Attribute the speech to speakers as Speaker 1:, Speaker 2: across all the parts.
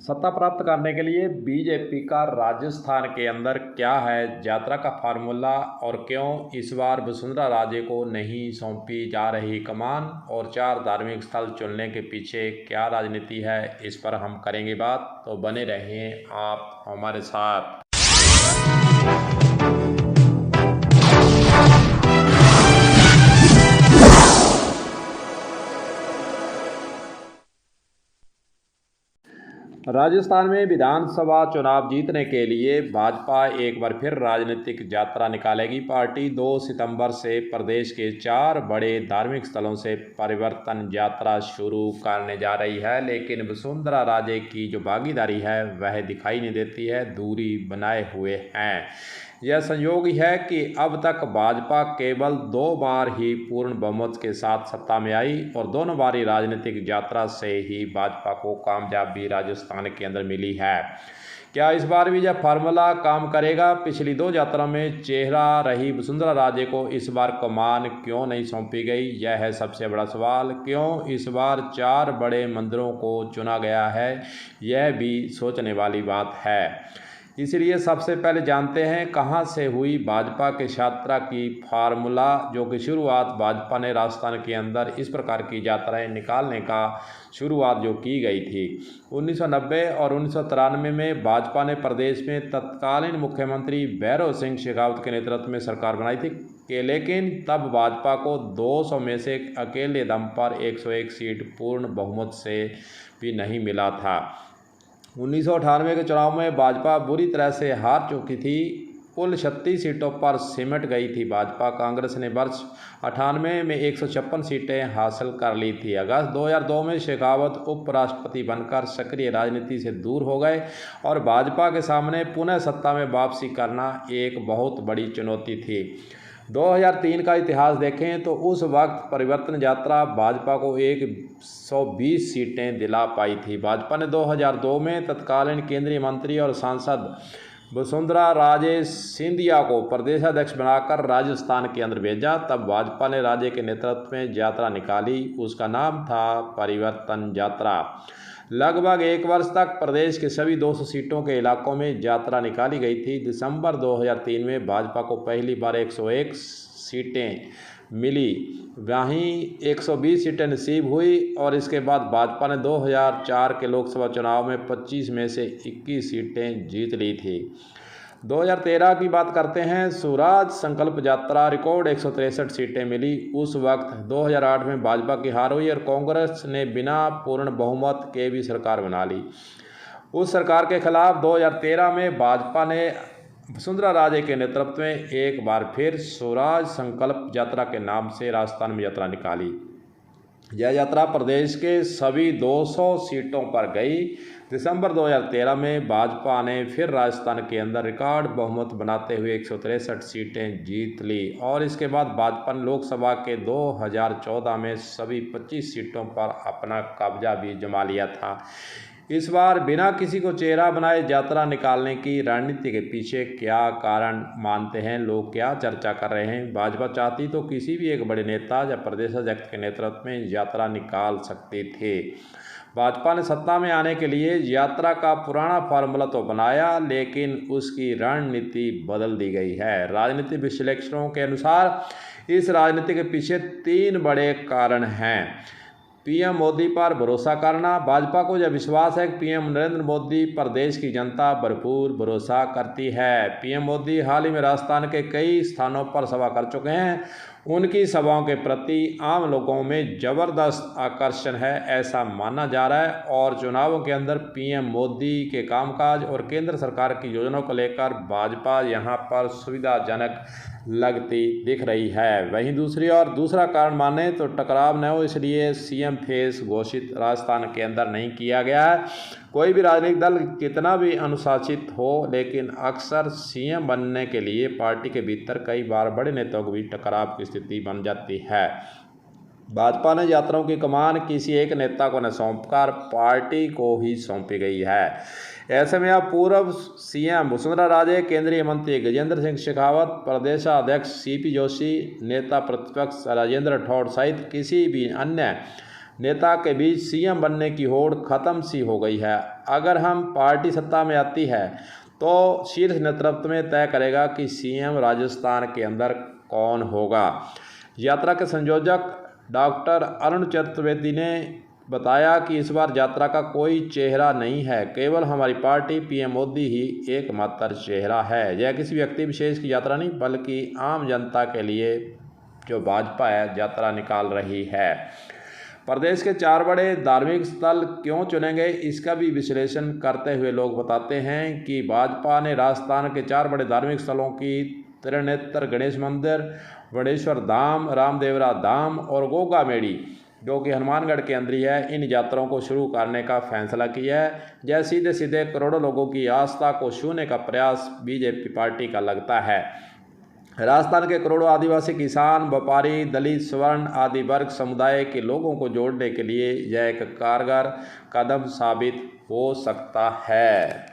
Speaker 1: सत्ता प्राप्त करने के लिए बीजेपी का राजस्थान के अंदर क्या है यात्रा का फार्मूला और क्यों इस बार वसुंधरा राजे को नहीं सौंपी जा रही कमान और 4 धार्मिक स्थल चुनने के पीछे क्या राजनीति है, इस पर हम करेंगे बात। तो बने रहें आप हमारे साथ। राजस्थान में विधानसभा चुनाव जीतने के लिए भाजपा एक बार फिर राजनीतिक यात्रा निकालेगी। पार्टी 2 सितंबर से प्रदेश के 4 बड़े धार्मिक स्थलों से परिवर्तन यात्रा शुरू करने जा रही है, लेकिन वसुंधरा राजे की जो भागीदारी है वह दिखाई नहीं देती है, दूरी बनाए हुए हैं। यह संयोग है कि अब तक भाजपा केवल 2 बार ही पूर्ण बहुमत के साथ सत्ता में आई और दोनों बारी राजनीतिक यात्रा से ही भाजपा को कामयाबी राजस्थान के अंदर मिली है। क्या इस बार भी यह फार्मूला काम करेगा? पिछली 2 यात्रा में चेहरा रही वसुंधरा राजे को इस बार कमान क्यों नहीं सौंपी गई, यह है सबसे बड़ा सवाल। क्यों इस बार 4 बड़े मंदिरों को चुना गया है, यह भी सोचने वाली बात है। इसलिए सबसे पहले जानते हैं कहां से हुई भाजपा के यात्रा की फार्मूला, जो कि शुरुआत भाजपा ने राजस्थान के अंदर इस प्रकार की यात्राएं निकालने का शुरुआत जो की गई थी 1990 और 1993 में भाजपा ने प्रदेश में तत्कालीन मुख्यमंत्री भैरव सिंह शेखावत के नेतृत्व में सरकार बनाई थी, लेकिन तब भाजपा को 200 में से अकेले दम पर 101 सीट पूर्ण बहुमत से भी नहीं मिला था। 1998 के चुनाव में भाजपा बुरी तरह से हार चुकी थी। कुल 36 सीटों पर सिमट गई थी भाजपा। कांग्रेस ने वर्ष 98 में 156 सीटें हासिल कर ली थी। अगस्त 2002 में शेखावत उपराष्ट्रपति बनकर सक्रिय राजनीति से दूर हो गए और भाजपा के सामने पुनः सत्ता में वापसी करना एक बहुत बड़ी चुनौती थी। 2003 का इतिहास देखें तो उस वक्त परिवर्तन यात्रा भाजपा को 120 सीटें दिला पाई थी। भाजपा ने 2002 में तत्कालीन केंद्रीय मंत्री और सांसद वसुंधरा राजे सिंधिया को प्रदेशाध्यक्ष बनाकर राजस्थान के अंदर भेजा। तब भाजपा ने राजे के नेतृत्व में यात्रा निकाली, उसका नाम था परिवर्तन यात्रा। लगभग 1 वर्ष तक प्रदेश के सभी 200 सीटों के इलाकों में यात्रा निकाली गई थी। दिसंबर 2003 में भाजपा को पहली बार 101 सीटें मिली, वहीं 120 सीटें नसीब हुई और इसके बाद भाजपा ने 2004 के लोकसभा चुनाव में 25 में से 21 सीटें जीत ली थी। 2013 की बात करते हैं। स्वराज संकल्प यात्रा रिकॉर्ड 163 सीटें मिली। उस वक्त 2008 में भाजपा की हार हुई और कांग्रेस ने बिना पूर्ण बहुमत के भी सरकार बना ली। उस सरकार के खिलाफ 2013 में भाजपा ने वसुंधरा राजे के नेतृत्व में एक बार फिर स्वराज संकल्प यात्रा के नाम से राजस्थान में यात्रा निकाली। यह यात्रा प्रदेश के सभी 200 सीटों पर गई। दिसंबर 2013 में भाजपा ने फिर राजस्थान के अंदर रिकॉर्ड बहुमत बनाते हुए 163 सीटें जीत ली और इसके बाद भाजपा ने लोकसभा के 2014 में सभी 25 सीटों पर अपना कब्जा भी जमा लिया था। इस बार बिना किसी को चेहरा बनाए यात्रा निकालने की रणनीति के पीछे क्या कारण मानते हैं लोग, क्या चर्चा कर रहे हैं? भाजपा चाहती तो किसी भी एक बड़े नेता या प्रदेशाध्यक्ष के नेतृत्व में यात्रा निकाल सकते थे। भाजपा ने सत्ता में आने के लिए यात्रा का पुराना फार्मूला तो बनाया, लेकिन उसकी रणनीति बदल दी गई है। राजनीति विश्लेषकों के अनुसार इस राजनीति के पीछे 3 बड़े कारण हैं। पीएम मोदी पर भरोसा करना। भाजपा को यह विश्वास है कि पीएम नरेंद्र मोदी पर देश की जनता भरपूर भरोसा करती है। पीएम मोदी हाल ही में राजस्थान के कई स्थानों पर सभा कर चुके हैं। उनकी सभाओं के प्रति आम लोगों में जबरदस्त आकर्षण है, ऐसा माना जा रहा है और चुनावों के अंदर पीएम मोदी के कामकाज और केंद्र सरकार की योजनाओं को लेकर भाजपा यहां पर सुविधाजनक लगती दिख रही है। वहीं दूसरी ओर दूसरा कारण माने तो टकराव न हो, इसलिए सीएम फेस घोषित राजस्थान के अंदर नहीं किया गया है। कोई भी राजनीतिक दल कितना भी अनुशासित हो, लेकिन अक्सर सीएम बनने के लिए पार्टी के भीतर कई बार बड़े नेताओं को भी टकराव की स्थिति बन जाती है। भाजपा ने यात्राओं की कमान किसी एक नेता को न सौंपकर पार्टी को ही सौंपी गई है। ऐसे में अब पूर्व सीएम वसुंधरा राजे, केंद्रीय मंत्री गजेंद्र सिंह शेखावत, प्रदेशाध्यक्ष सीपी जोशी, नेता प्रतिपक्ष राजेंद्र राठौड़ सहित किसी भी अन्य नेता के बीच सीएम बनने की होड़ खत्म सी हो गई है। अगर हम पार्टी सत्ता में आती है तो शीर्ष नेतृत्व में तय करेगा कि सीएम राजस्थान के अंदर कौन होगा। यात्रा के संयोजक डॉक्टर अरुण चतुर्वेदी ने बताया कि इस बार यात्रा का कोई चेहरा नहीं है, केवल हमारी पार्टी पीएम मोदी ही एकमात्र चेहरा है। यह किसी व्यक्ति विशेष की यात्रा नहीं बल्कि आम जनता के लिए जो भाजपा है यात्रा निकाल रही है। प्रदेश के 4 बड़े धार्मिक स्थल क्यों चुने गए, इसका भी विश्लेषण करते हुए लोग बताते हैं कि भाजपा ने राजस्थान के 4 बड़े धार्मिक स्थलों की त्रिनेत्र गणेश मंदिर, वणेश्वर धाम, रामदेवरा धाम और गोगा मेड़ी जो कि हनुमानगढ़ के अंदर ही है, इन यात्राओं को शुरू करने का फैसला किया है। यह सीधे सीधे करोड़ों लोगों की आस्था को छूने का प्रयास बीजेपी पार्टी का लगता है। राजस्थान के करोड़ों आदिवासी, किसान, व्यापारी, दलित, स्वर्ण आदि वर्ग समुदाय के लोगों को जोड़ने के लिए यह एक कारगर कदम साबित हो सकता है।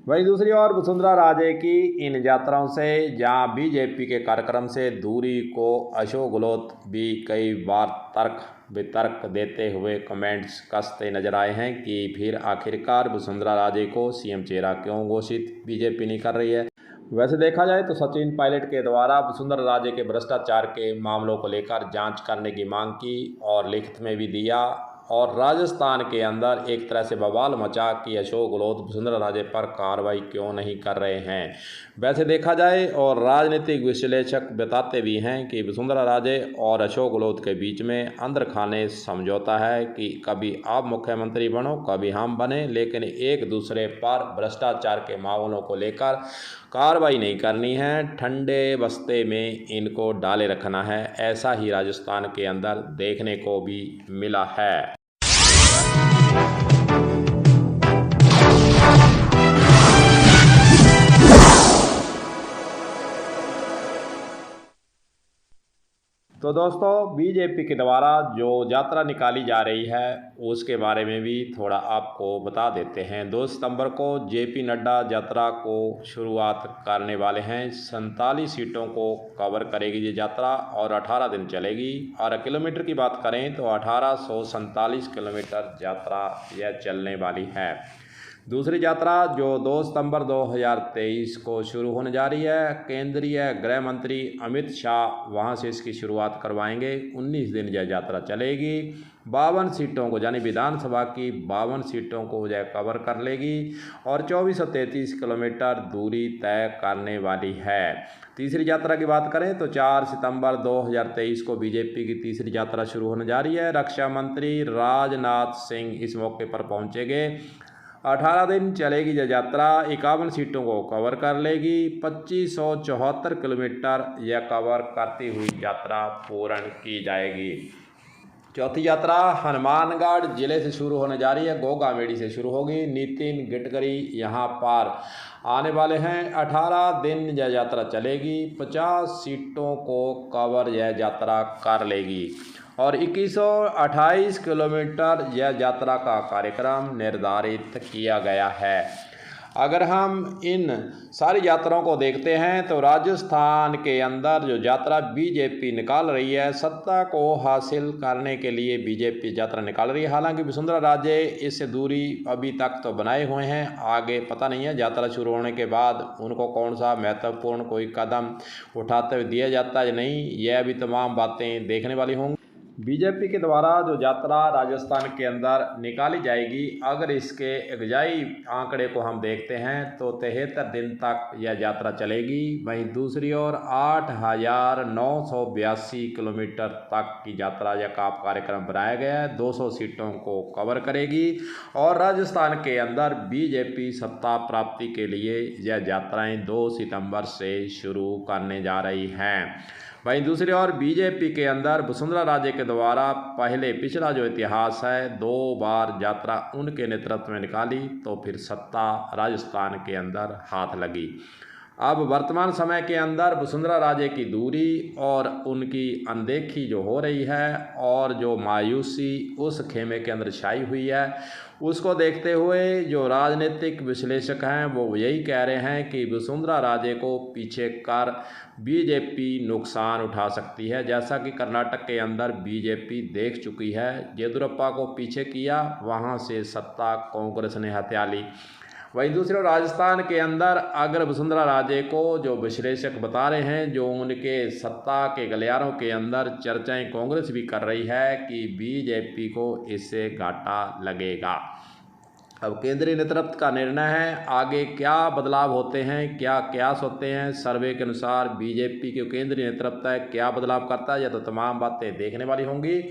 Speaker 1: वहीं दूसरी ओर वसुंधरा राजे की इन यात्राओं से जहां बीजेपी के कार्यक्रम से दूरी को अशोक गहलोत भी कई बार तर्क वितर्क देते हुए कमेंट्स कसते नजर आए हैं कि फिर आखिरकार वसुंधरा राजे को सीएम चेहरा क्यों घोषित बीजेपी नहीं कर रही है। वैसे देखा जाए तो सचिन पायलट के द्वारा वसुंधरा राजे के भ्रष्टाचार के मामलों को लेकर जांच करने की मांग की और लिखित में भी दिया और राजस्थान के अंदर एक तरह से बवाल मचा कि अशोक गहलोत वसुंधरा राजे पर कार्रवाई क्यों नहीं कर रहे हैं। वैसे देखा जाए और राजनीतिक विश्लेषक बताते भी हैं कि वसुंधरा राजे और अशोक गहलोत के बीच में अंदर खाने समझौता है कि कभी आप मुख्यमंत्री बनो कभी हम बने, लेकिन एक दूसरे पर भ्रष्टाचार के मामलों को लेकर कार्रवाई नहीं करनी है, ठंडे बस्ते में इनको डाले रखना है। ऐसा ही राजस्थान के अंदर देखने को भी मिला है। तो दोस्तों, बीजेपी के द्वारा जो यात्रा निकाली जा रही है उसके बारे में भी थोड़ा आपको बता देते हैं। 2 सितंबर को जेपी नड्डा यात्रा को शुरुआत करने वाले हैं। 47 सीटों को कवर करेगी ये यात्रा और 18 दिन चलेगी। और किलोमीटर की बात करें तो 1847 किलोमीटर यात्रा यह चलने वाली है। दूसरी यात्रा जो 2 सितंबर 2023 को शुरू होने जा रही है, केंद्रीय गृह मंत्री अमित शाह वहां से इसकी शुरुआत करवाएंगे। 19 दिन यह यात्रा चलेगी। 52 सीटों को यानी विधानसभा की 52 सीटों को यह कवर कर लेगी और 2433 किलोमीटर दूरी तय करने वाली है। तीसरी यात्रा की बात करें तो 4 सितंबर 2023 को बीजेपी की तीसरी यात्रा शुरू होने जा रही है। रक्षा मंत्री राजनाथ सिंह इस मौके पर पहुंचेंगे। 18 दिन चलेगी यह यात्रा, 51 सीटों को कवर कर लेगी। 2574 किलोमीटर यह कवर करती हुई यात्रा पूर्ण की जाएगी। चौथी यात्रा हनुमानगढ़ जिले से शुरू होने जा रही है, गोगा मेड़ी से शुरू होगी। नितिन गडकरी यहाँ पर आने वाले हैं। 18 दिन यह यात्रा चलेगी। 50 सीटों को कवर यह यात्रा कर लेगी और 2128 किलोमीटर यह यात्रा का कार्यक्रम निर्धारित किया गया है। अगर हम इन सारी यात्राओं को देखते हैं तो राजस्थान के अंदर जो यात्रा बीजेपी निकाल रही है, सत्ता को हासिल करने के लिए बीजेपी यात्रा निकाल रही है। हालांकि वसुंधरा राजे इससे दूरी अभी तक तो बनाए हुए हैं, आगे पता नहीं है यात्रा शुरू होने के बाद उनको कौन सा महत्वपूर्ण कोई कदम उठाते हुए दिया जाता है नहीं, यह भी तमाम बातें देखने वाली होंगी। बीजेपी के द्वारा जो यात्रा राजस्थान के अंदर निकाली जाएगी, अगर इसके एग्जैक्ट आंकड़े को हम देखते हैं तो 73 दिन तक यह यात्रा चलेगी। वहीं दूसरी ओर 8982 किलोमीटर तक की यात्रा या का कार्यक्रम बनाया गया है। 200 सीटों को कवर करेगी और राजस्थान के अंदर बीजेपी सत्ता प्राप्ति के लिए यह यात्राएं 2 सितंबर से शुरू करने जा रही हैं। वहीं दूसरी ओर बीजेपी के अंदर वसुंधरा राजे के द्वारा पहले पिछला जो इतिहास है, 2 बार यात्रा उनके नेतृत्व में निकाली तो फिर सत्ता राजस्थान के अंदर हाथ लगी। अब वर्तमान समय के अंदर वसुंधरा राजे की दूरी और उनकी अनदेखी जो हो रही है और जो मायूसी उस खेमे के अंदर छाई हुई है, उसको देखते हुए जो राजनीतिक विश्लेषक हैं वो यही कह रहे हैं कि वसुंधरा राजे को पीछे कर बीजेपी नुकसान उठा सकती है। जैसा कि कर्नाटक के अंदर बीजेपी देख चुकी है, येदियुरप्पा को पीछे किया, वहाँ से सत्ता कांग्रेस ने हथिया ली। वहीं दूसरी ओर राजस्थान के अंदर अगर वसुंधरा राजे को जो विश्लेषक बता रहे हैं, जो उनके सत्ता के गलियारों के अंदर चर्चाएं कांग्रेस भी कर रही है कि बीजेपी को इससे घाटा लगेगा। अब केंद्रीय नेतृत्व का निर्णय है, आगे क्या बदलाव होते हैं, क्या कयास होते हैं। सर्वे के अनुसार बीजेपी के केंद्रीय नेतृत्व है क्या बदलाव करता है, यह तो तमाम बातें देखने वाली होंगी।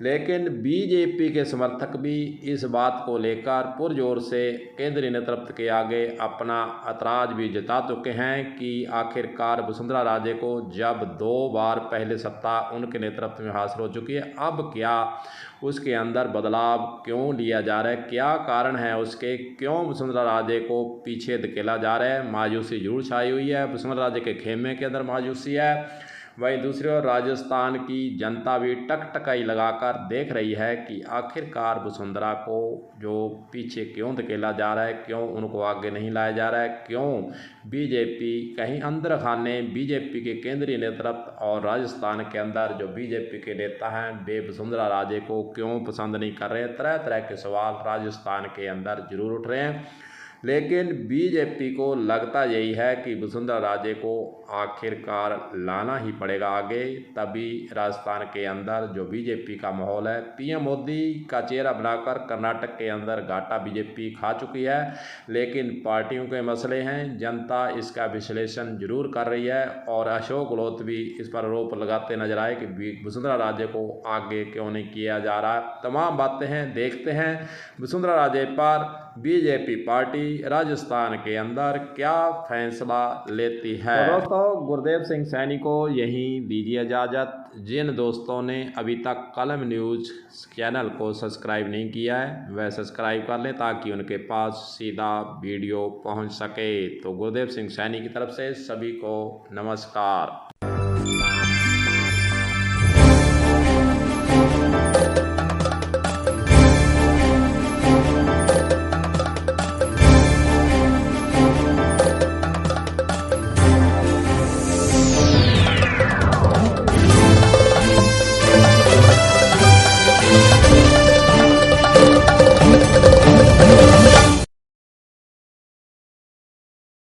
Speaker 1: लेकिन बीजेपी के समर्थक भी इस बात को लेकर पुरजोर से केंद्रीय नेतृत्व के आगे अपना ऐतराज़ भी जता चुके हैं कि आखिरकार वसुंधरा राजे को जब 2 बार पहले सत्ता उनके नेतृत्व में हासिल हो चुकी है, अब क्या उसके अंदर बदलाव क्यों लिया जा रहा है, क्या कारण है उसके, क्यों वसुंधरा राजे को पीछे धकेला जा रहा है। मायूसी जरूर छाई हुई है, वसुंधरा राजे के खेमे के अंदर मायूसी है। वहीं दूसरी ओर राजस्थान की जनता भी टकटकाई लगाकर देख रही है कि आखिरकार वसुंधरा को जो पीछे क्यों धकेला जा रहा है, क्यों उनको आगे नहीं लाया जा रहा है, क्यों बीजेपी कहीं अंदर खाने बीजेपी के केंद्रीय नेतृत्व और राजस्थान के अंदर जो बीजेपी के नेता हैं वे वसुंधरा राजे को क्यों पसंद नहीं कर रहे। तरह तरह के सवाल राजस्थान के अंदर जरूर उठ रहे हैं, लेकिन बीजेपी को लगता यही है कि वसुंधरा राजे को आखिरकार लाना ही पड़ेगा आगे, तभी राजस्थान के अंदर जो बीजेपी का माहौल है, पीएम मोदी का चेहरा बनाकर कर्नाटक के अंदर घाटा बीजेपी खा चुकी है। लेकिन पार्टियों के मसले हैं, जनता इसका विश्लेषण जरूर कर रही है और अशोक गहलोत भी इस पर आरोप लगाते नजर आए कि वसुंधरा राजे को आगे क्यों नहीं किया जा रहा। तमाम बातें हैं, देखते हैं वसुंधरा राजे पर बीजेपी पार्टी राजस्थान के अंदर क्या फैसला लेती है। तो दोस्तों, गुरदेव सिंह सैनी को यहीं दीजिए इजाज़त। जिन दोस्तों ने अभी तक कलम न्यूज़ चैनल को सब्सक्राइब नहीं किया है वह सब्सक्राइब कर लें ताकि उनके पास सीधा वीडियो पहुंच सके। तो गुरदेव सिंह सैनी की तरफ से सभी को नमस्कार।